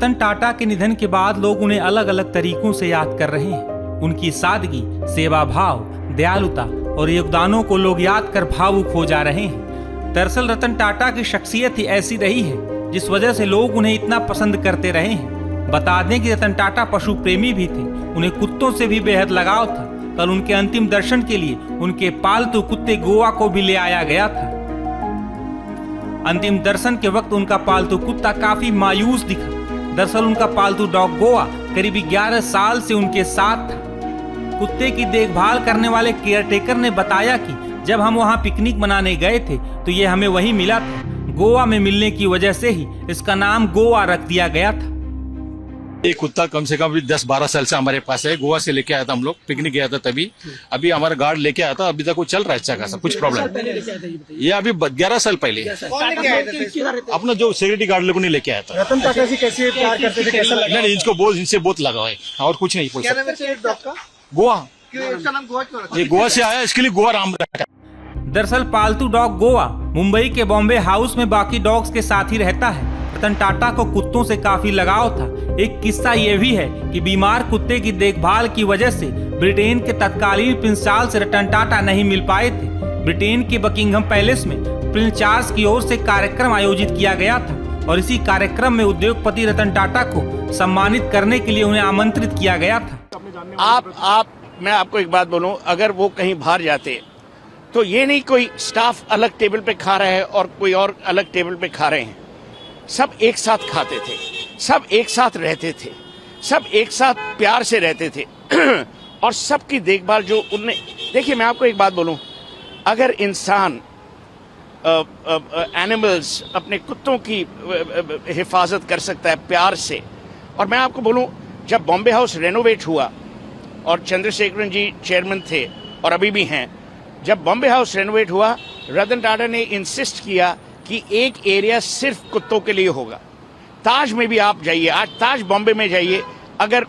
रतन टाटा के निधन के बाद लोग उन्हें अलग अलग तरीकों से याद कर रहे हैं। उनकी सादगी, सेवा भाव, दयालुता और योगदानों को लोग याद कर भावुक हो जा रहे हैं। दरअसल रतन टाटा की शख्सियत ही ऐसी रही है जिस वजह से लोग उन्हें इतना पसंद करते रहे हैं। बता दें कि रतन टाटा पशु प्रेमी भी थे, उन्हें कुत्तों से भी बेहद लगाव था। कल उनके अंतिम दर्शन के लिए उनके पालतू कुत्ते गोवा को भी ले आया गया था। अंतिम दर्शन के वक्त उनका पालतू कुत्ता काफी मायूस दिखा। दरअसल उनका पालतू डॉग गोवा करीब 11 साल से उनके साथ था। कुत्ते की देखभाल करने वाले केयरटेकर ने बताया कि जब हम वहां पिकनिक मनाने गए थे तो ये हमें वहीं मिला था। गोवा में मिलने की वजह से ही इसका नाम गोवा रख दिया गया था। ये कुत्ता कम से कम 10-12 साल से हमारे पास है। गोवा से लेके आया था, हम लोग पिकनिक गया था तभी। अभी हमारा गार्ड लेके आया था, अभी तक वो चल रहा है अच्छा खासा, कुछ प्रॉब्लम। ये अभी 11 साल पहले अपना जो सिक्योरिटी गार्ड लोगों ने लेके आया था। रतन टाटा से कैसे प्यार करते थे, कैसा लगा? नहीं, इनसे बहुत लगा है और कुछ नहीं बोल सकते। गोवा, ये गोवा से आया, इसके लिए गोवा नाम रखा। दरअसल पालतू डॉग गोवा मुंबई के बॉम्बे हाउस में बाकी डॉग्स के साथ ही रहता है। रतन टाटा को कुत्तों से काफी लगाव था। एक किस्सा ये भी है कि बीमार कुत्ते की देखभाल की वजह से ब्रिटेन के तत्कालीन प्रिंस चार्ल्स से रतन टाटा नहीं मिल पाए थे। ब्रिटेन के बकिंघम पैलेस में प्रिंस चार्ल्स की ओर से कार्यक्रम आयोजित किया गया था और इसी कार्यक्रम में उद्योगपति रतन टाटा को सम्मानित करने के लिए उन्हें आमंत्रित किया गया था। मैं आपको एक बात बोलूं, अगर वो कहीं बाहर जाते तो ये नहीं कोई स्टाफ अलग टेबल पे खा रहा है और कोई और अलग टेबल पे खा रहे हैं। सब एक साथ खाते थे, सब एक साथ रहते थे, सब एक साथ प्यार से रहते थे और सबकी देखभाल जो उनने। देखिए मैं आपको एक बात बोलूं, अगर इंसान एनिमल्स अपने कुत्तों की हिफाजत कर सकता है प्यार से, और मैं आपको बोलूं जब बॉम्बे हाउस रेनोवेट हुआ और चंद्रशेखरन जी चेयरमैन थे और अभी भी हैं, जब बॉम्बे हाउस रेनोवेट हुआ रतन टाटा ने इंसिस्ट किया कि एक एरिया सिर्फ कुत्तों के लिए होगा। ताज में भी आप जाइए, आज ताज बॉम्बे में जाइए, अगर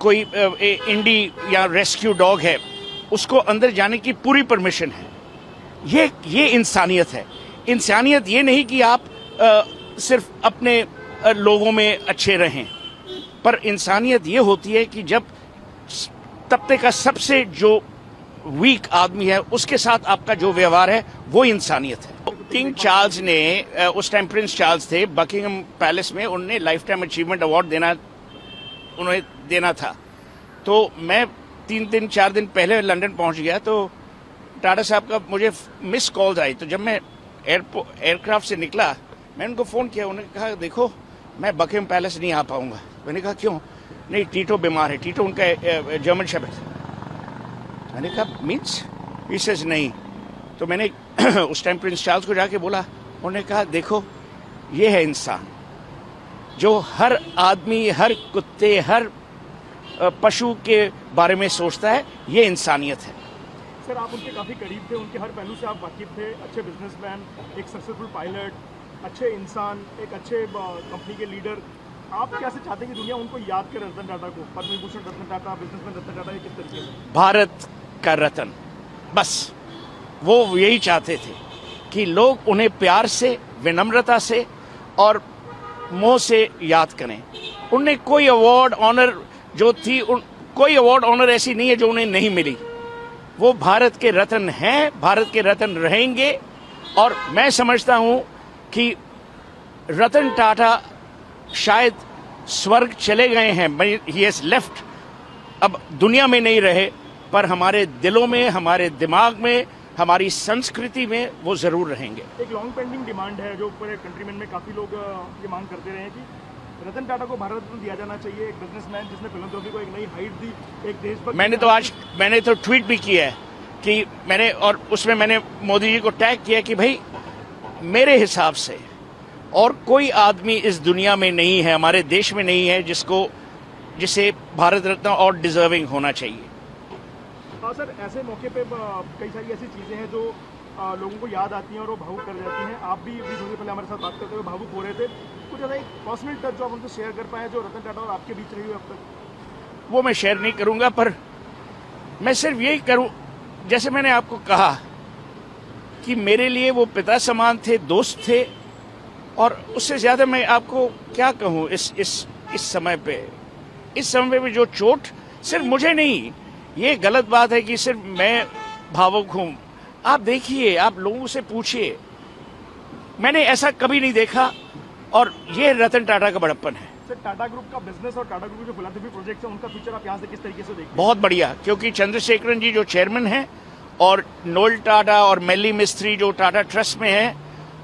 कोई इंडी या रेस्क्यू डॉग है उसको अंदर जाने की पूरी परमिशन है। ये इंसानियत है। इंसानियत ये नहीं कि आप सिर्फ अपने लोगों में अच्छे रहें, पर इंसानियत ये होती है कि जब तबके का सबसे जो वीक आदमी है उसके साथ आपका जो व्यवहार है वो इंसानियत है। किंग चार्ल्स ने उस टाइम प्रिंस चार्ल्स थे बकिंघम पैलेस में, उन्हें लाइफ टाइम अचीवमेंट अवार्ड उन्हें देना था। तो मैं 3-4 दिन पहले लंदन पहुंच गया तो टाटा साहब का मुझे मिस कॉल्स आई। तो जब मैं एयरक्राफ्ट से निकला मैंने उनको फ़ोन किया, उन्होंने कहा देखो मैं बकिंघम पैलेस नहीं आ पाऊंगा। मैंने कहा क्यों? नहीं, टीटो बीमार है। टीटो उनका जर्मन शेफर्ड है। मैंने कहा मीन्स? ही सेज नहीं। तो मैंने उस टाइम प्रिंस चार्ल्स को जाके बोला, उन्होंने कहा देखो ये है इंसान जो हर आदमी, हर कुत्ते, हर पशु के बारे में सोचता है, ये इंसानियत है। सर आप उनके काफी करीब थे, उनके हर पहलू से आप वाकिफ थे। अच्छे बिजनेसमैन, एक सक्सेसफुल पायलट, अच्छे इंसान, एक अच्छे कंपनी के लीडर। आप कैसे चाहते हैं कि दुनिया उनको याद करे? रतन टाटा को, पद्म विभूषण रतन टाटा, बिजनेसमैन रतन टाटा, ये किस तरीके से? भारत का रतन, बस वो यही चाहते थे कि लोग उन्हें प्यार से, विनम्रता से और मोह से याद करें। उन्हें कोई अवार्ड ऑनर जो थी, कोई अवार्ड ऑनर ऐसी नहीं है जो उन्हें नहीं मिली। वो भारत के रत्न हैं, भारत के रत्न रहेंगे। और मैं समझता हूं कि रतन टाटा शायद स्वर्ग चले गए हैं, ही हैज लेफ्ट, अब दुनिया में नहीं रहे, पर हमारे दिलों में, हमारे दिमाग में, हमारी संस्कृति में वो जरूर रहेंगे। एक लॉन्ग पेंडिंग डिमांड है जो पूरे कंट्रीमेन में काफी लोग ये मांग करते रहे हैं कि रतन टाटा को भारत रत्न दिया जाना चाहिए। एक बिजनेसमैन जिसने फिलैंथ्रोपी को एक नई हाइट दी, एक देशभक्त। मैंने तो ट्वीट भी किया है कि और उसमें मैंने मोदी जी को टैग किया कि भाई मेरे हिसाब से और कोई आदमी इस दुनिया में नहीं है, हमारे देश में नहीं है जिसे भारत रत्न और डिजर्विंग होना चाहिए। हाँ सर, ऐसे मौके पे कई सारी ऐसी चीज़ें हैं जो लोगों को याद आती हैं और वो भावुक कर जाती हैं। आप भी थोड़ी पहले हमारे साथ बात करते हुए भावुक हो रहे थे। कुछ ऐसा एक पर्सनल टच जो आप उनसे शेयर कर पाए जो रतन टाटा और आपके बीच रही हुई अब तक? वो मैं शेयर नहीं करूंगा, पर मैं सिर्फ यही करूं, जैसे मैंने आपको कहा कि मेरे लिए वो पिता समान थे, दोस्त थे और उससे ज्यादा मैं आपको क्या कहूं इस समय पे भी जो चोट सिर्फ मुझे नहीं, ये गलत बात है कि सिर्फ मैं भावुक हूं। आप देखिए, आप लोगों से पूछिए, मैंने ऐसा कभी नहीं देखा, और ये रतन टाटा का बड़प्पन है। सर, टाटा ग्रुप का बिजनेस और टाटा ग्रुप के जो फिलॉसफी प्रोजेक्ट है, उनका फ्यूचर आप यहाँ से किस तरीके से देखते हैं? बहुत बढ़िया, क्योंकि चंद्रशेखरन जी जो चेयरमैन हैं और नोएल टाटा और मेली मिस्त्री जो टाटा ट्रस्ट में है,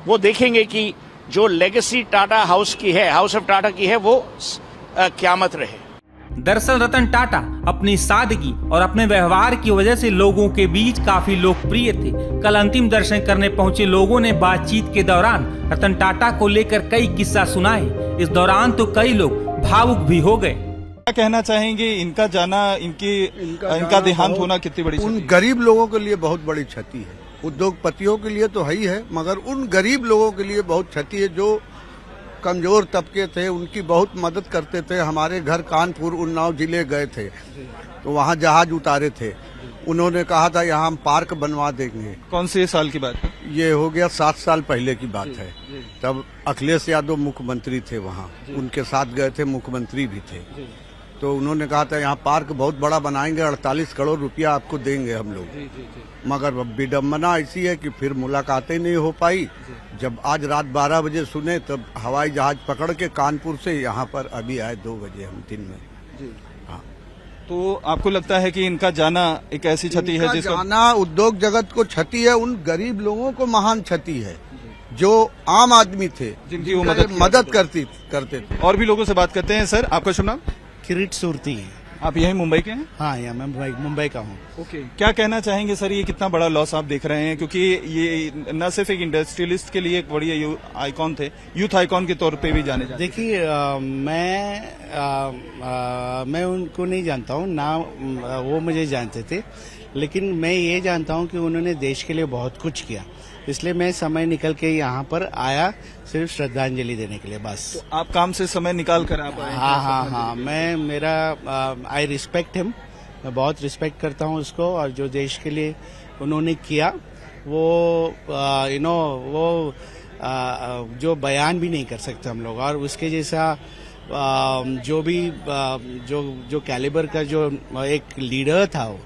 वो देखेंगे कि जो लेगेसी टाटा हाउस की है, हाउस ऑफ टाटा की है, वो क़यामत रहे। दरअसल रतन टाटा अपनी सादगी और अपने व्यवहार की वजह से लोगों के बीच काफी लोकप्रिय थे। कल अंतिम दर्शन करने पहुंचे लोगों ने बातचीत के दौरान रतन टाटा को लेकर कई किस्सा सुनाए। इस दौरान तो कई लोग भावुक भी हो गए। क्या कहना चाहेंगे, इनका जाना, इनका देहांत होना कितनी बड़ी उन क्षति है? गरीब लोगों के लिए बहुत बड़ी क्षति है। उद्योगपतियों के लिए तो है ही है, मगर उन गरीब लोगों के लिए बहुत क्षति है जो कमजोर तबके थे, उनकी बहुत मदद करते थे। हमारे घर कानपुर उन्नाव जिले गए थे तो वहाँ जहाज उतारे थे, उन्होंने कहा था यहाँ हम पार्क बनवा देंगे। कौन से साल की बात है? ये हो गया 7 साल पहले की बात है। तब अखिलेश यादव मुख्यमंत्री थे, वहाँ उनके साथ गए थे, मुख्यमंत्री भी थे। तो उन्होंने कहा था यहाँ पार्क बहुत बड़ा बनाएंगे, 48 करोड़ रुपया आपको देंगे हम लोग। मगर विडम्बना ऐसी है कि फिर मुलाकातें नहीं हो पाई। जब आज रात 12 बजे सुने तब हवाई जहाज पकड़ के कानपुर से यहाँ पर अभी आए 2 बजे हम दिन में। हाँ, तो आपको लगता है कि इनका जाना एक ऐसी क्षति है जिसको जाना उद्योग जगत को क्षति है, उन गरीब लोगों को महान क्षति है जो आम आदमी थे, जिनकी वो मदद करते थे। और भी लोगों से बात करते हैं। सर, आपका शुभ नाम? किरीट सूरती। आप यही मुंबई के हैं? हाँ, या मैं मुंबई का हूँ। ओके, क्या कहना चाहेंगे सर, ये कितना बड़ा लॉस आप देख रहे हैं? क्योंकि ये न सिर्फ एक इंडस्ट्रियलिस्ट के लिए एक बड़ी आइकॉन थे, यूथ आइकॉन के तौर पे भी जाने जाते। देखिए, मैं उनको नहीं जानता हूँ ना, वो मुझे जानते थे, लेकिन मैं ये जानता हूँ कि उन्होंने देश के लिए बहुत कुछ किया, इसलिए मैं समय निकल के यहाँ पर आया सिर्फ श्रद्धांजलि देने के लिए, बस। तो आप काम से समय निकाल कर आप आए? हाँ, मैं आई रिस्पेक्ट हिम, मैं बहुत रिस्पेक्ट करता हूँ उसको, और जो देश के लिए उन्होंने किया वो वो जो बयान भी नहीं कर सकते हम लोग। और उसके जैसा जो भी जो कैलिबर का जो एक लीडर था वो,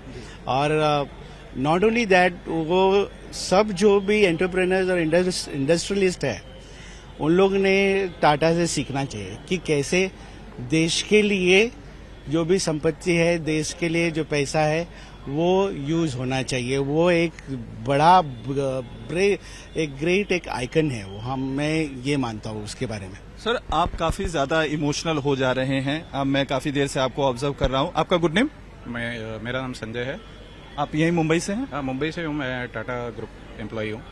और नॉट ओनली दैट, वो सब जो भी एंटरप्रेन्योर्स और इंडस्ट्रियलिस्ट है, उन लोग ने टाटा से सीखना चाहिए कि कैसे देश के लिए जो भी संपत्ति है, देश के लिए जो पैसा है, वो यूज होना चाहिए। वो एक बड़ा एक ग्रेट एक आइकन है वो, मैं ये मानता हूँ उसके बारे में। सर, आप काफी ज्यादा इमोशनल हो जा रहे हैं। अब मैं काफी देर से आपको ऑब्जर्व कर रहा हूँ। आपका गुड नेम? मेरा नाम संजय है। आप यही मुंबई से हैं? हाँ, मुंबई से हूँ, मैं टाटा ग्रुप एम्प्लॉई हूँ।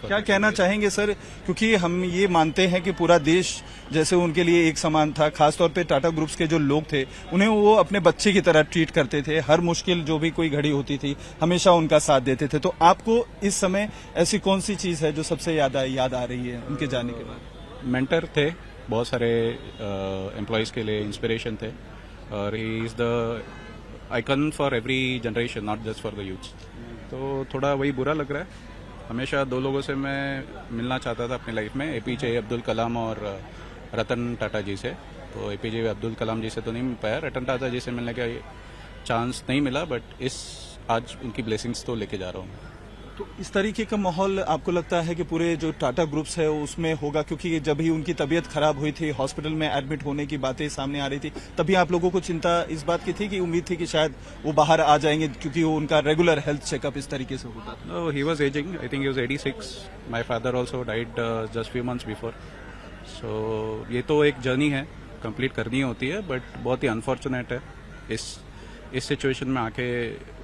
क्या कहना चाहेंगे सर, क्योंकि हम ये मानते हैं कि पूरा देश जैसे उनके लिए एक समान था, खासतौर पे टाटा ग्रुप्स के जो लोग थे उन्हें वो अपने बच्चे की तरह ट्रीट करते थे, हर मुश्किल जो भी कोई घड़ी होती थी हमेशा उनका साथ देते थे। तो आपको इस समय ऐसी कौन सी चीज है जो सबसे याद आ रही है उनके जाने के बाद? मेंटर थे, बहुत सारे एम्प्लॉयज के लिए इंस्पिरेशन थे, और he is the icon for every generation, not just for the youth. तो थोड़ा वही बुरा लग रहा है। हमेशा 2 लोगों से मैं मिलना चाहता था अपनी लाइफ में, एपीजे अब्दुल कलाम और रतन टाटा जी से। तो एपीजे अब्दुल कलाम जी से तो नहीं मिल पाया, रतन टाटा जी से मिलने का चांस नहीं मिला, बट आज उनकी ब्लेसिंग्स तो लेके जा रहा हूँ। तो इस तरीके का माहौल आपको लगता है कि पूरे जो टाटा ग्रुप्स है उसमें होगा? क्योंकि जब ही उनकी तबीयत खराब हुई थी, हॉस्पिटल में एडमिट होने की बातें सामने आ रही थी, तभी आप लोगों को चिंता इस बात की थी कि उम्मीद थी कि शायद वो बाहर आ जाएंगे, क्योंकि वो उनका रेगुलर हेल्थ चेकअप इस तरीके से होता था? He was ageing, I think he was 86। My father also died just few months before. So ये तो एक जर्नी है, कंप्लीट करनी होती है, बट बहुत ही अनफॉर्चुनेट है इस सिचुएशन में आके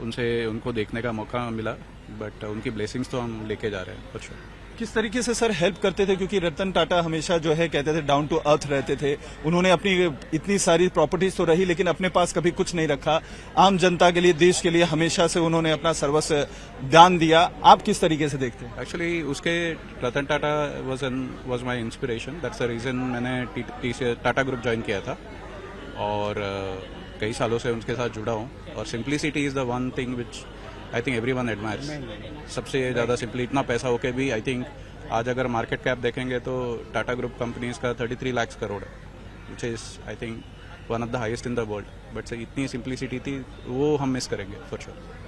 उनको देखने का मौका मिला, बट उनकी ब्लेसिंग्स तो हम लेके जा रहे हैं फॉर श्योर। किस तरीके से सर हेल्प करते थे? क्योंकि रतन टाटा हमेशा जो है कहते थे डाउन टू अर्थ रहते थे। उन्होंने अपनी इतनी सारी प्रॉपर्टीज तो रही, लेकिन अपने पास कभी कुछ नहीं रखा। आम जनता के लिए, देश के लिए हमेशा से उन्होंने अपना सर्वस्व दान दिया। आप किस तरीके से देखते हैं? एक्चुअली उसके Ratan Tata was my inspiration. That's the reason मैंने टाटा ग्रुप ज्वाइन किया था, और कई सालों से उनके साथ जुड़ा हूँ। और simplicity is the one thing which I think everyone admires. सबसे ज्यादा सिंपली, इतना पैसा होके भी आई थिंक आज अगर मार्केट कैप देखेंगे तो टाटा ग्रुप कंपनीज का 33 लाख करोड़ है, which is I think one of the highest in the world. But इतनी सिंप्लिसिटी थी, वो हम मिस करेंगे फॉर श्योर।